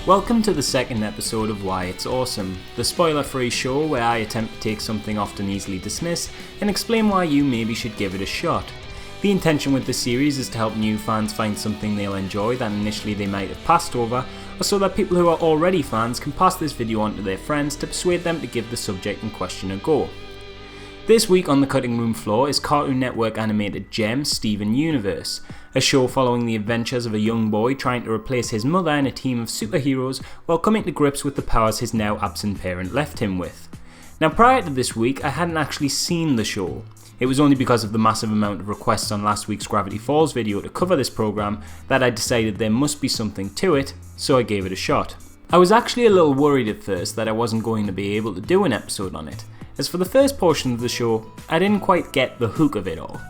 Welcome to the second episode of Why It's Awesome, the spoiler-free show where I attempt to take something often easily dismissed and explain why you maybe should give it a shot. The intention with this series is to help new fans find something they'll enjoy that initially they might have passed over, or so that people who are already fans can pass this video on to their friends to persuade them to give the subject in question a go. This week on the cutting room floor is Cartoon Network animated gem Steven Universe, a show following the adventures of a young boy trying to replace his mother in a team of superheroes while coming to grips with the powers his now absent parent left him with. Now prior to this week I hadn't actually seen the show. It was only because of the massive amount of requests on last week's Gravity Falls video to cover this program that I decided there must be something to it, so I gave it a shot. I was actually a little worried at first that I wasn't going to be able to do an episode on it, as for the first portion of the show, I didn't quite get the hook of it all.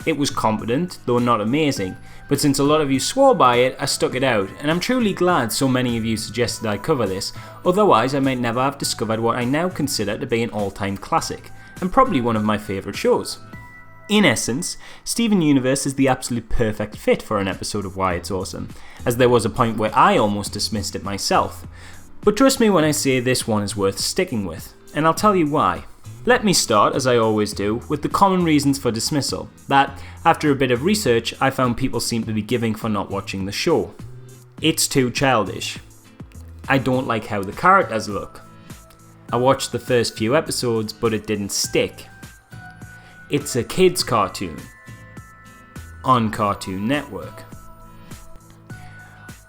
It was competent, though not amazing, but since a lot of you swore by it, I stuck it out, and I'm truly glad so many of you suggested I cover this, otherwise I might never have discovered what I now consider to be an all-time classic, and probably one of my favourite shows. In essence, Steven Universe is the absolute perfect fit for an episode of Why It's Awesome, as there was a point where I almost dismissed it myself. But trust me when I say this one is worth sticking with, and I'll tell you why. Let me start, as I always do, with the common reasons for dismissal, that, after a bit of research, I found people seem to be giving for not watching the show. It's too childish. I don't like how the characters look. I watched the first few episodes, but it didn't stick. It's a kids' cartoon. On Cartoon Network.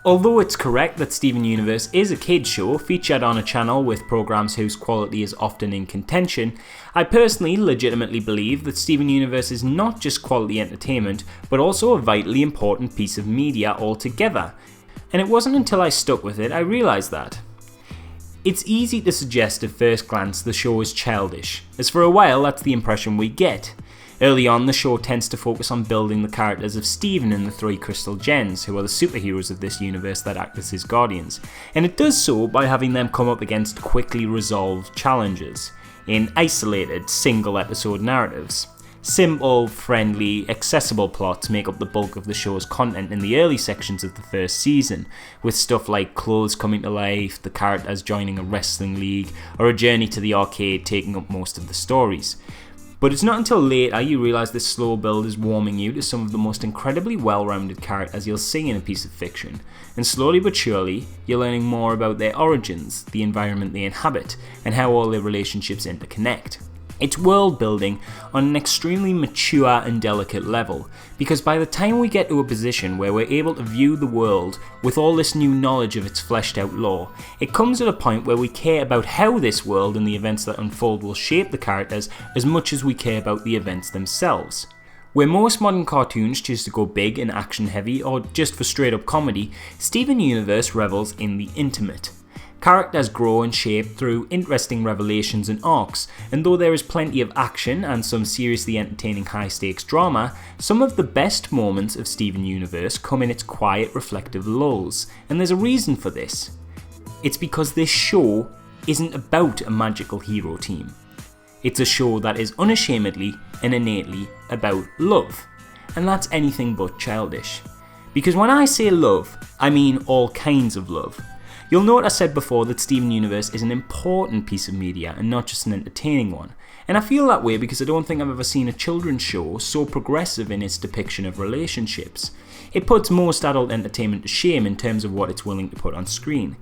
Although it's correct that Steven Universe is a kids show featured on a channel with programs whose quality is often in contention, I personally legitimately believe that Steven Universe is not just quality entertainment, but also a vitally important piece of media altogether. And it wasn't until I stuck with it I realised that. It's easy to suggest at first glance the show is childish, as for a while that's the impression we get. Early on, the show tends to focus on building the characters of Steven and the three Crystal Gens, who are the superheroes of this universe that act as his guardians, and it does so by having them come up against quickly resolved challenges, in isolated, single-episode narratives. Simple, friendly, accessible plots make up the bulk of the show's content in the early sections of the first season, with stuff like clothes coming to life, the characters joining a wrestling league, or a journey to the arcade taking up most of the stories. But it's not until later you realise this slow build is warming you to some of the most incredibly well-rounded characters you'll see in a piece of fiction, and slowly but surely you're learning more about their origins, the environment they inhabit, and how all their relationships interconnect. It's world building on an extremely mature and delicate level, because by the time we get to a position where we're able to view the world with all this new knowledge of its fleshed out lore, it comes at a point where we care about how this world and the events that unfold will shape the characters as much as we care about the events themselves. Where most modern cartoons choose to go big and action heavy or just for straight up comedy, Steven Universe revels in the intimate. Characters grow and shape through interesting revelations and arcs, and though there is plenty of action and some seriously entertaining high-stakes drama, some of the best moments of Steven Universe come in its quiet, reflective lulls, and there's a reason for this. It's because this show isn't about a magical hero team. It's a show that is unashamedly and innately about love, and that's anything but childish. Because when I say love, I mean all kinds of love. You'll note I said before that Steven Universe is an important piece of media and not just an entertaining one, and I feel that way because I don't think I've ever seen a children's show so progressive in its depiction of relationships. It puts most adult entertainment to shame in terms of what it's willing to put on screen.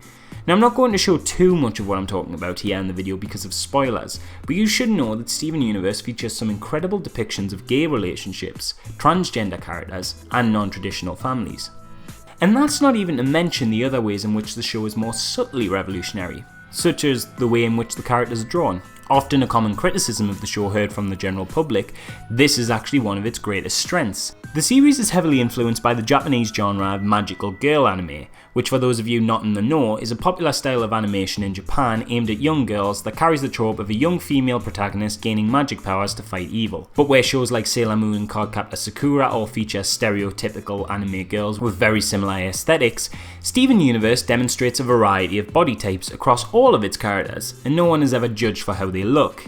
Now I'm not going to show too much of what I'm talking about here in the video because of spoilers, but you should know that Steven Universe features some incredible depictions of gay relationships, transgender characters, and non-traditional families. And that's not even to mention the other ways in which the show is more subtly revolutionary, such as the way in which the characters are drawn. Often a common criticism of the show heard from the general public, this is actually one of its greatest strengths. The series is heavily influenced by the Japanese genre of magical girl anime, which for those of you not in the know is a popular style of animation in Japan aimed at young girls that carries the trope of a young female protagonist gaining magic powers to fight evil. But where shows like Sailor Moon and Cardcaptor Sakura all feature stereotypical anime girls with very similar aesthetics, Steven Universe demonstrates a variety of body types across all of its characters, and no one is ever judged for how they look.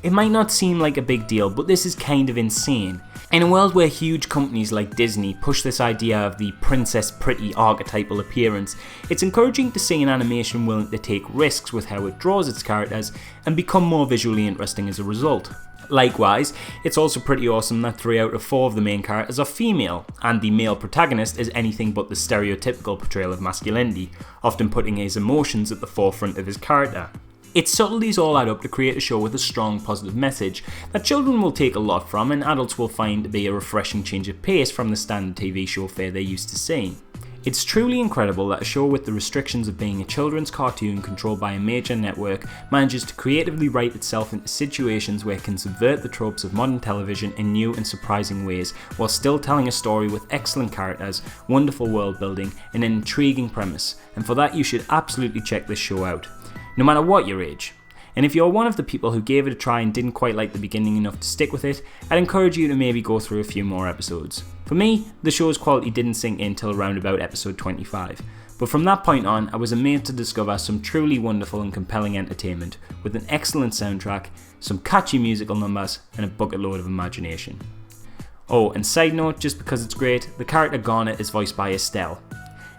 It might not seem like a big deal, but this is kind of insane. In a world where huge companies like Disney push this idea of the Princess Pretty archetypal appearance, it's encouraging to see an animation willing to take risks with how it draws its characters and become more visually interesting as a result. Likewise, it's also pretty awesome that 3 out of 4 of the main characters are female, and the male protagonist is anything but the stereotypical portrayal of masculinity, often putting his emotions at the forefront of his character. Its subtleties all add up to create a show with a strong positive message that children will take a lot from and adults will find to be a refreshing change of pace from the standard TV show fare they're used to seeing. It's truly incredible that a show with the restrictions of being a children's cartoon controlled by a major network manages to creatively write itself into situations where it can subvert the tropes of modern television in new and surprising ways while still telling a story with excellent characters, wonderful world building and an intriguing premise, and for that you should absolutely check this show out, no matter what your age. And if you're one of the people who gave it a try and didn't quite like the beginning enough to stick with it, I'd encourage you to maybe go through a few more episodes. For me, the show's quality didn't sink in till around about episode 25, but from that point on I was amazed to discover some truly wonderful and compelling entertainment, with an excellent soundtrack, some catchy musical numbers and a bucket load of imagination. Oh, and side note, just because it's great, the character Garnet is voiced by Estelle.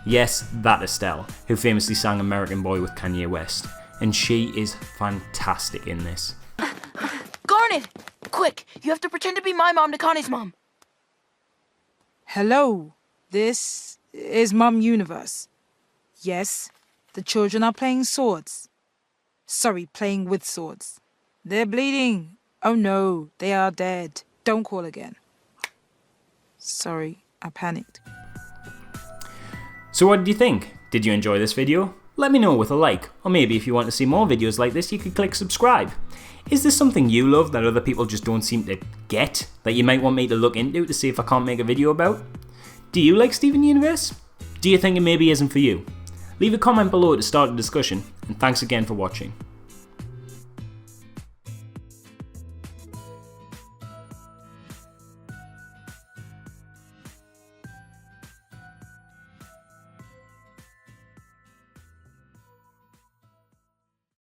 Yes, that Estelle, who famously sang American Boy with Kanye West. And she is fantastic in this. Garnet! Quick, you have to pretend to be my mom to Connie's mom. Hello, this is Mum Universe. Yes, the children are playing swords. Sorry, playing with swords. They're bleeding. Oh no, they are dead. Don't call again. Sorry, I panicked. So what did you think? Did you enjoy this video? Let me know with a like, or maybe if you want to see more videos like this you could click subscribe. Is this something you love that other people just don't seem to get, that you might want me to look into to see if I can't make a video about? Do you like Steven Universe? Do you think it maybe isn't for you? Leave a comment below to start a discussion, and thanks again for watching.